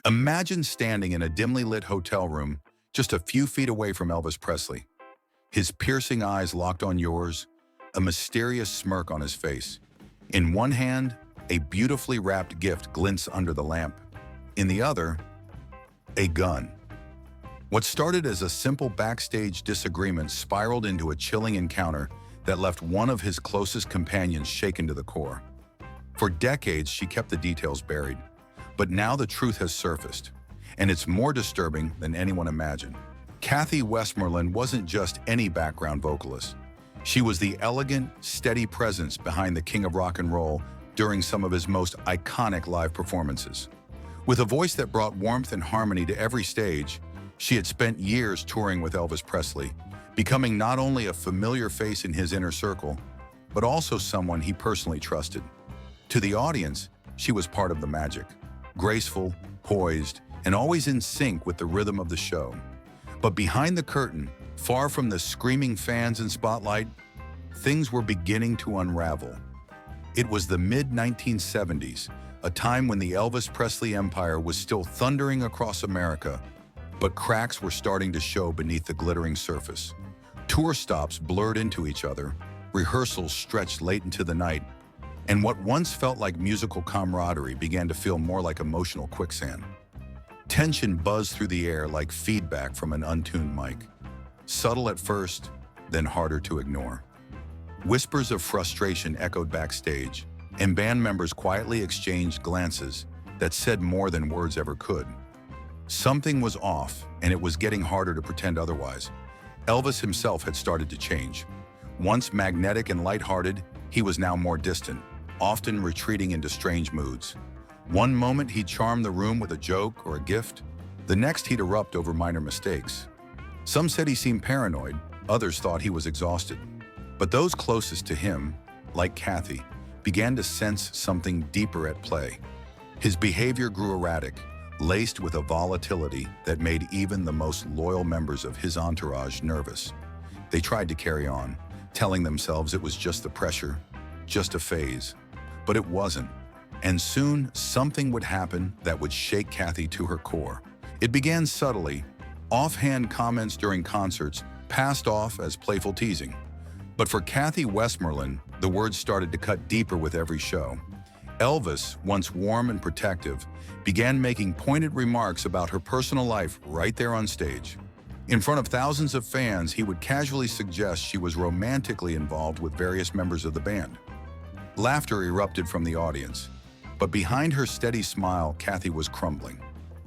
Imagine standing in a dimly lit hotel room just a few feet away from Elvis Presley, his piercing eyes locked on yours, a mysterious smirk on his face. In one hand, a beautifully wrapped gift glints under the lamp. In the other, a gun. What started as a simple backstage disagreement spiraled into a chilling encounter that left one of his closest companions shaken to the core. For decades, she kept the details buried, but now the truth has surfaced, and it's more disturbing than anyone imagined. Kathy Westmoreland wasn't just any background vocalist. She was the elegant, steady presence behind the king of rock and roll during some of his most iconic live performances. With a voice that brought warmth and harmony to every stage, she had spent years touring with Elvis Presley, becoming not only a familiar face in his inner circle, but also someone he personally trusted. To the audience, she was part of the magic, graceful, poised, and always in sync with the rhythm of the show. But behind the curtain, far from the screaming fans and spotlight, things were beginning to unravel. It was the mid-1970s, a time when the Elvis Presley empire was still thundering across America, but cracks were starting to show beneath the glittering surface. Tour stops blurred into each other, rehearsals stretched late into the night, and what once felt like musical camaraderie began to feel more like emotional quicksand. Tension buzzed through the air like feedback from an untuned mic. Subtle at first, then harder to ignore. Whispers of frustration echoed backstage, and band members quietly exchanged glances that said more than words ever could. Something was off, and it was getting harder to pretend otherwise. Elvis himself had started to change. Once magnetic and lighthearted, he was now more distant, often retreating into strange moods. One moment he'd charm the room with a joke or a gift, the next he'd erupt over minor mistakes. Some said he seemed paranoid, others thought he was exhausted. But those closest to him, like Kathy, began to sense something deeper at play. His behavior grew erratic, laced with a volatility that made even the most loyal members of his entourage nervous. They tried to carry on, telling themselves it was just the pressure, just a phase. But it wasn't. And soon, something would happen that would shake Kathy to her core. It began subtly. Offhand comments during concerts passed off as playful teasing. But for Kathy Westmoreland, the words started to cut deeper with every show. Elvis, once warm and protective, began making pointed remarks about her personal life right there on stage. In front of thousands of fans, he would casually suggest she was romantically involved with various members of the band. Laughter erupted from the audience, but behind her steady smile, Kathy was crumbling.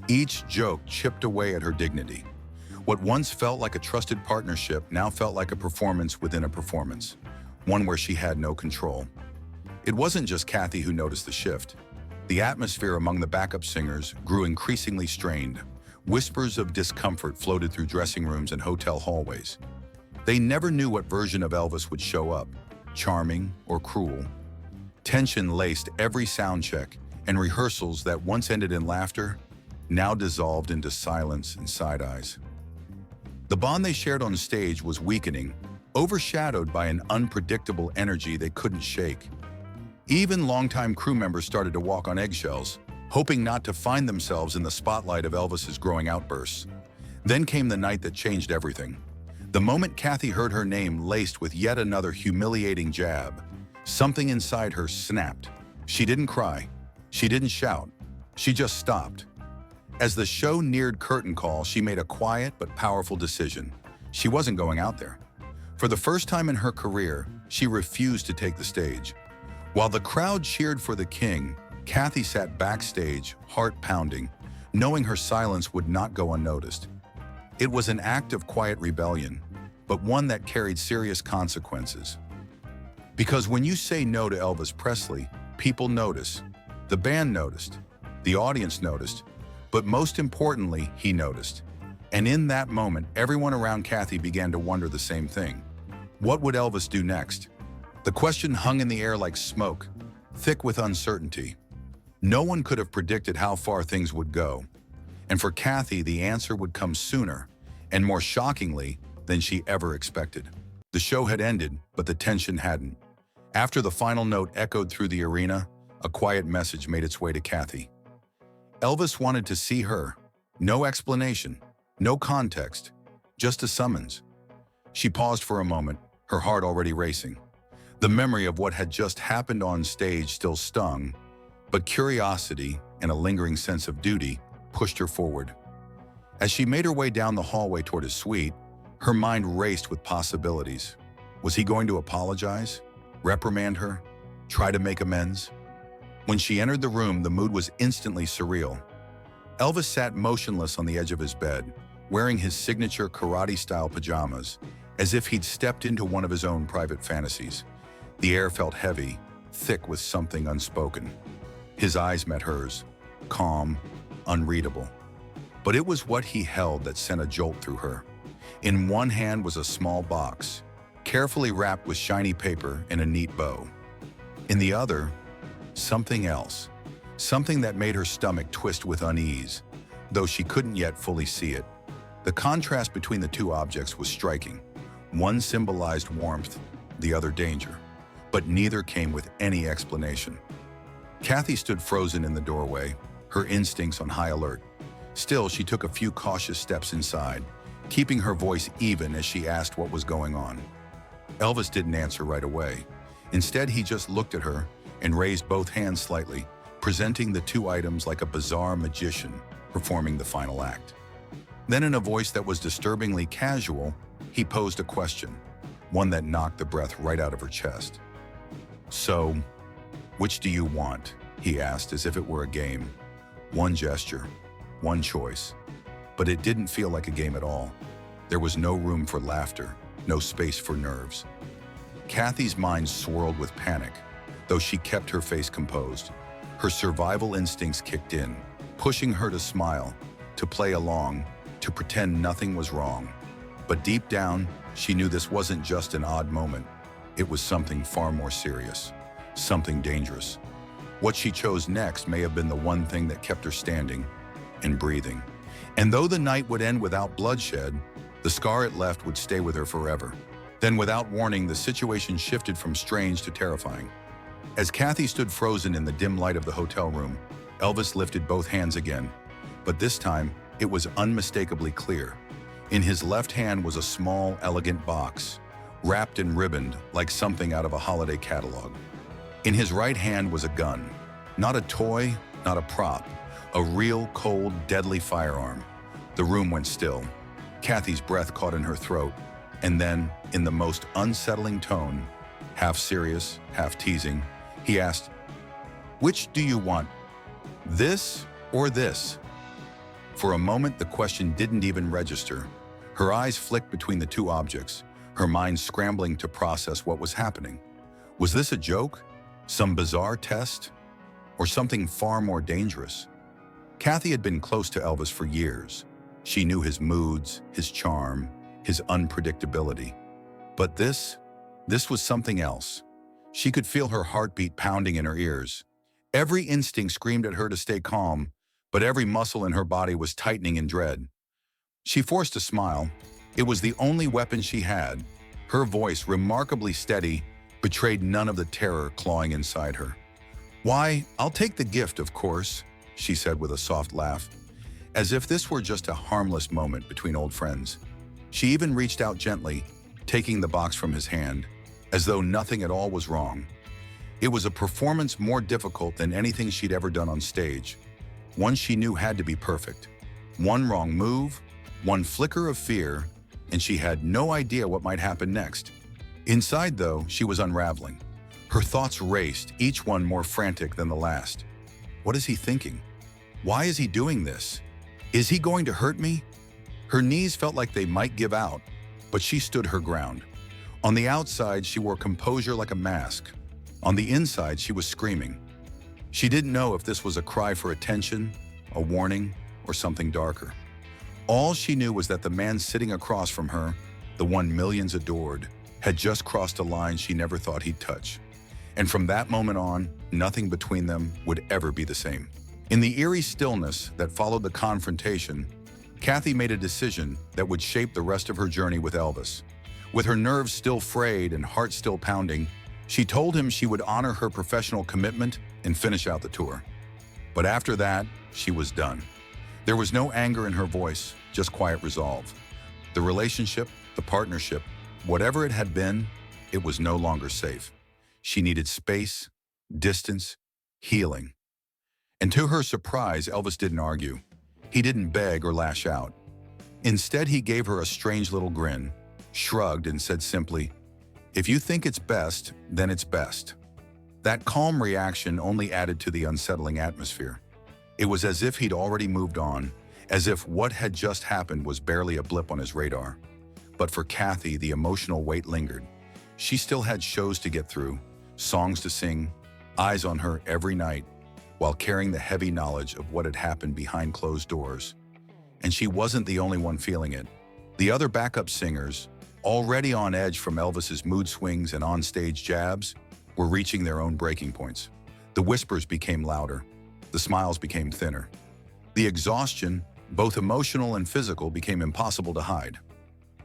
Each joke chipped away at her dignity. What once felt like a trusted partnership now felt like a performance within a performance, one where she had no control. It wasn't just Kathy who noticed the shift. The atmosphere among the backup singers grew increasingly strained. Whispers of discomfort floated through dressing rooms and hotel hallways. They never knew what version of Elvis would show up, charming or cruel. Tension laced every sound check, and rehearsals that once ended in laughter now dissolved into silence and side eyes. The bond they shared on stage was weakening, overshadowed by an unpredictable energy they couldn't shake. Even longtime crew members started to walk on eggshells, hoping not to find themselves in the spotlight of Elvis's growing outbursts. Then came the night that changed everything. The moment Kathy heard her name laced with yet another humiliating jab, something inside her snapped. She didn't cry. She didn't shout. She just stopped. As the show neared curtain call, she made a quiet but powerful decision. She wasn't going out there. For the first time in her career, she refused to take the stage. While the crowd cheered for the king, Kathy sat backstage, heart pounding, knowing her silence would not go unnoticed. It was an act of quiet rebellion, but one that carried serious consequences. Because when you say no to Elvis Presley, people notice. The band noticed. The audience noticed. But most importantly, he noticed. And in that moment, everyone around Kathy began to wonder the same thing. What would Elvis do next? The question hung in the air like smoke, thick with uncertainty. No one could have predicted how far things would go. And for Kathy, the answer would come sooner, and more shockingly than she ever expected. The show had ended, but the tension hadn't. After the final note echoed through the arena, a quiet message made its way to Kathy. Elvis wanted to see her. No explanation, no context, just a summons. She paused for a moment, her heart already racing. The memory of what had just happened on stage still stung, but curiosity and a lingering sense of duty pushed her forward. As she made her way down the hallway toward his suite, her mind raced with possibilities. Was he going to apologize? Reprimand her? Try to make amends? When she entered the room, the mood was instantly surreal. Elvis sat motionless on the edge of his bed, wearing his signature karate-style pajamas, as if he'd stepped into one of his own private fantasies. The air felt heavy, thick with something unspoken. His eyes met hers, calm, unreadable. But it was what he held that sent a jolt through her. In one hand was a small box, carefully wrapped with shiny paper in a neat bow. In the other, something else, something that made her stomach twist with unease, though she couldn't yet fully see it. The contrast between the two objects was striking. One symbolized warmth, the other danger, but neither came with any explanation. Kathy stood frozen in the doorway, her instincts on high alert. Still, she took a few cautious steps inside, keeping her voice even as she asked what was going on. Elvis didn't answer right away. Instead, he just looked at her and raised both hands slightly, presenting the two items like a bizarre magician performing the final act. Then, in a voice that was disturbingly casual, he posed a question, one that knocked the breath right out of her chest. "So, which do you want?" he asked, as if it were a game. One gesture, one choice. But it didn't feel like a game at all. There was no room for laughter, no space for nerves. Kathy's mind swirled with panic, though she kept her face composed. Her survival instincts kicked in, pushing her to smile, to play along, to pretend nothing was wrong. But deep down, she knew this wasn't just an odd moment. It was something far more serious, something dangerous. What she chose next may have been the one thing that kept her standing and breathing. And though the night would end without bloodshed, the scar it left would stay with her forever. Then, without warning, the situation shifted from strange to terrifying. As Kathy stood frozen in the dim light of the hotel room, Elvis lifted both hands again. But this time, it was unmistakably clear. In his left hand was a small, elegant box, wrapped and ribboned like something out of a holiday catalog. In his right hand was a gun. Not a toy, not a prop. A real, cold, deadly firearm. The room went still. Kathy's breath caught in her throat. And then, in the most unsettling tone, half serious, half teasing, he asked, "Which do you want? This or this?" For a moment, the question didn't even register. Her eyes flicked between the two objects, her mind scrambling to process what was happening. Was this a joke? Some bizarre test? Or something far more dangerous? Kathy had been close to Elvis for years. She knew his moods, his charm, his unpredictability. But this was something else. She could feel her heartbeat pounding in her ears. Every instinct screamed at her to stay calm, but every muscle in her body was tightening in dread. She forced a smile. It was the only weapon she had. Her voice, remarkably steady, betrayed none of the terror clawing inside her. "Why, I'll take the gift, of course," she said with a soft laugh, as if this were just a harmless moment between old friends. She even reached out gently, taking the box from his hand, as though nothing at all was wrong. It was a performance more difficult than anything she'd ever done on stage. One she knew had to be perfect. One wrong move, one flicker of fear, and she had no idea what might happen next. Inside, though, she was unraveling. Her thoughts raced, each one more frantic than the last. What is he thinking? Why is he doing this? Is he going to hurt me? Her knees felt like they might give out, but she stood her ground. On the outside, she wore composure like a mask. On the inside, she was screaming. She didn't know if this was a cry for attention, a warning, or something darker. All she knew was that the man sitting across from her, the one millions adored, had just crossed a line she never thought he'd touch. And from that moment on, nothing between them would ever be the same. In the eerie stillness that followed the confrontation, Kathy made a decision that would shape the rest of her journey with Elvis. With her nerves still frayed and heart still pounding, she told him she would honor her professional commitment and finish out the tour. But after that, she was done. There was no anger in her voice, just quiet resolve. The relationship, the partnership, whatever it had been, it was no longer safe. She needed space, distance, healing. And to her surprise, Elvis didn't argue. He didn't beg or lash out. Instead, he gave her a strange little grin, shrugged, and said simply, "If you think it's best, then it's best." That calm reaction only added to the unsettling atmosphere. It was as if he'd already moved on, as if what had just happened was barely a blip on his radar. But for Kathy, the emotional weight lingered. She still had shows to get through, songs to sing, eyes on her every night, while carrying the heavy knowledge of what had happened behind closed doors. And she wasn't the only one feeling it. The other backup singers, already on edge from Elvis's mood swings and onstage jabs, were reaching their own breaking points. The whispers became louder. The smiles became thinner. The exhaustion, both emotional and physical, became impossible to hide.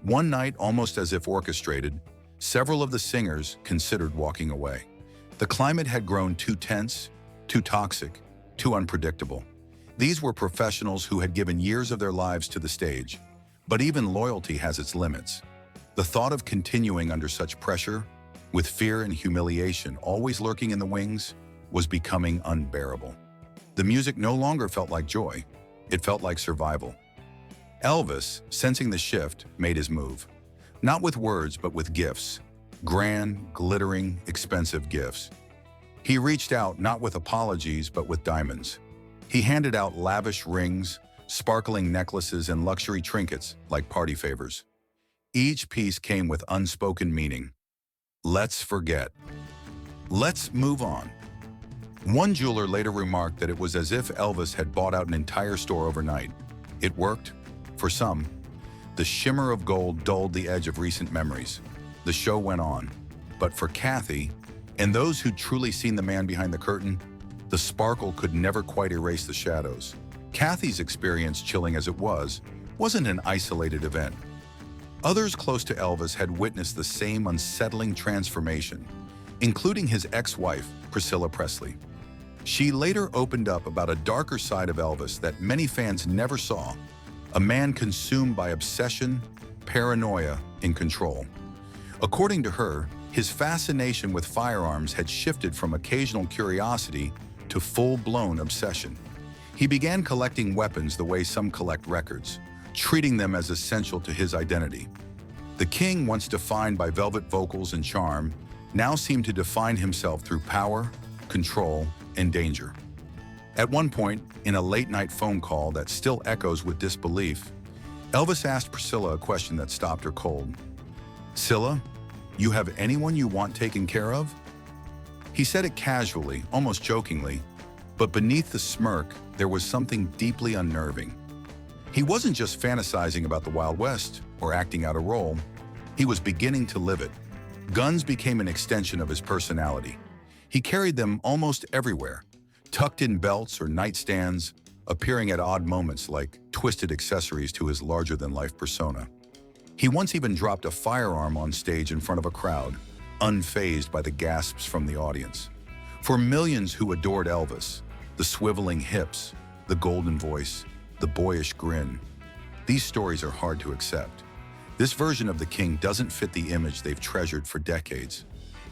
One night, almost as if orchestrated, several of the singers considered walking away. The climate had grown too tense, too toxic, too unpredictable. These were professionals who had given years of their lives to the stage, but even loyalty has its limits. The thought of continuing under such pressure, with fear and humiliation always lurking in the wings, was becoming unbearable. The music no longer felt like joy, it felt like survival. Elvis, sensing the shift, made his move. Not with words, but with gifts. Grand, glittering, expensive gifts. He reached out not with apologies, but with diamonds. He handed out lavish rings, sparkling necklaces, and luxury trinkets like party favors. Each piece came with unspoken meaning. Let's forget. Let's move on. One jeweler later remarked that it was as if Elvis had bought out an entire store overnight. It worked. For some, the shimmer of gold dulled the edge of recent memories. The show went on. But for Kathy, and those who'd truly seen the man behind the curtain, the sparkle could never quite erase the shadows. Kathy's experience, chilling as it was, wasn't an isolated event. Others close to Elvis had witnessed the same unsettling transformation, including his ex-wife, Priscilla Presley. She later opened up about a darker side of Elvis that many fans never saw, a man consumed by obsession, paranoia, and control. According to her, his fascination with firearms had shifted from occasional curiosity to full-blown obsession. He began collecting weapons the way some collect records, treating them as essential to his identity. The king, once defined by velvet vocals and charm, now seemed to define himself through power, control, and danger. At one point, in a late-night phone call that still echoes with disbelief, Elvis asked Priscilla a question that stopped her cold. "Scylla, you have anyone you want taken care of?" He said it casually, almost jokingly, but beneath the smirk, there was something deeply unnerving. He wasn't just fantasizing about the Wild West or acting out a role. He was beginning to live it. Guns became an extension of his personality. He carried them almost everywhere, tucked in belts or nightstands, appearing at odd moments like twisted accessories to his larger-than-life persona. He once even dropped a firearm on stage in front of a crowd, unfazed by the gasps from the audience. For millions who adored Elvis, the swiveling hips, the golden voice, the boyish grin, these stories are hard to accept. This version of the king doesn't fit the image they've treasured for decades.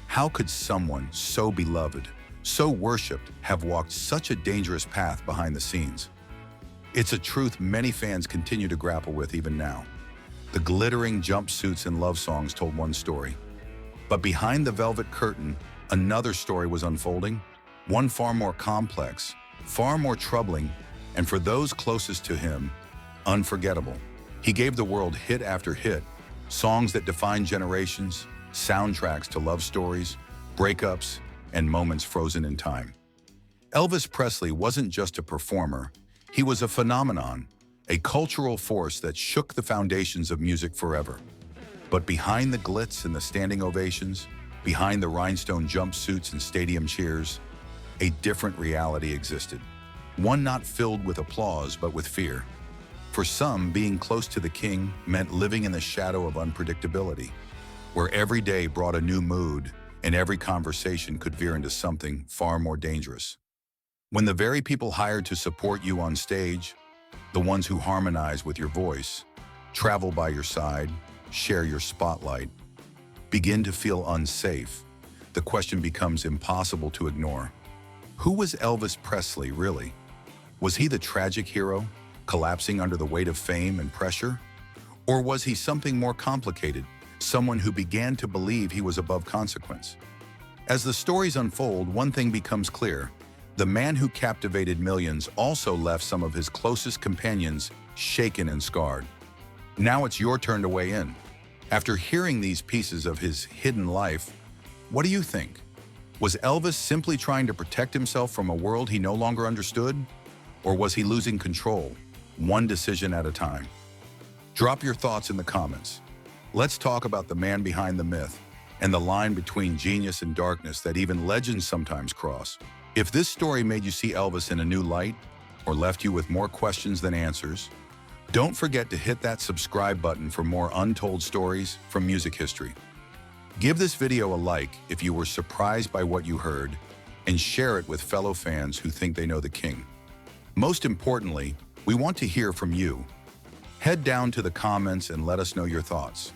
How could someone so beloved, so worshipped, have walked such a dangerous path behind the scenes? It's a truth many fans continue to grapple with even now. The glittering jumpsuits and love songs told one story. But behind the velvet curtain, another story was unfolding, one far more complex, far more troubling, and for those closest to him, unforgettable. He gave the world hit after hit, songs that defined generations, soundtracks to love stories, breakups, and moments frozen in time. Elvis Presley wasn't just a performer, he was a phenomenon, a cultural force that shook the foundations of music forever. But behind the glitz and the standing ovations, behind the rhinestone jumpsuits and stadium cheers, a different reality existed. One not filled with applause, but with fear. For some, being close to the king meant living in the shadow of unpredictability, where every day brought a new mood and every conversation could veer into something far more dangerous. When the very people hired to support you on stage, the ones who harmonize with your voice, travel by your side, share your spotlight, begin to feel unsafe, the question becomes impossible to ignore. Who was Elvis Presley, really? Was he the tragic hero, collapsing under the weight of fame and pressure? Or was he something more complicated, someone who began to believe he was above consequence? As the stories unfold, one thing becomes clear. The man who captivated millions also left some of his closest companions shaken and scarred. Now it's your turn to weigh in. After hearing these pieces of his hidden life, what do you think? Was Elvis simply trying to protect himself from a world he no longer understood? Or was he losing control, one decision at a time? Drop your thoughts in the comments. Let's talk about the man behind the myth and the line between genius and darkness that even legends sometimes cross. If this story made you see Elvis in a new light or left you with more questions than answers, don't forget to hit that subscribe button for more untold stories from music history. Give this video a like if you were surprised by what you heard, and share it with fellow fans who think they know the king. Most importantly, we want to hear from you. Head down to the comments and let us know your thoughts.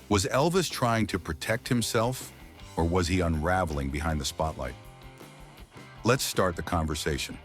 Was Elvis trying to protect himself, or was he unraveling behind the spotlight? Let's start the conversation.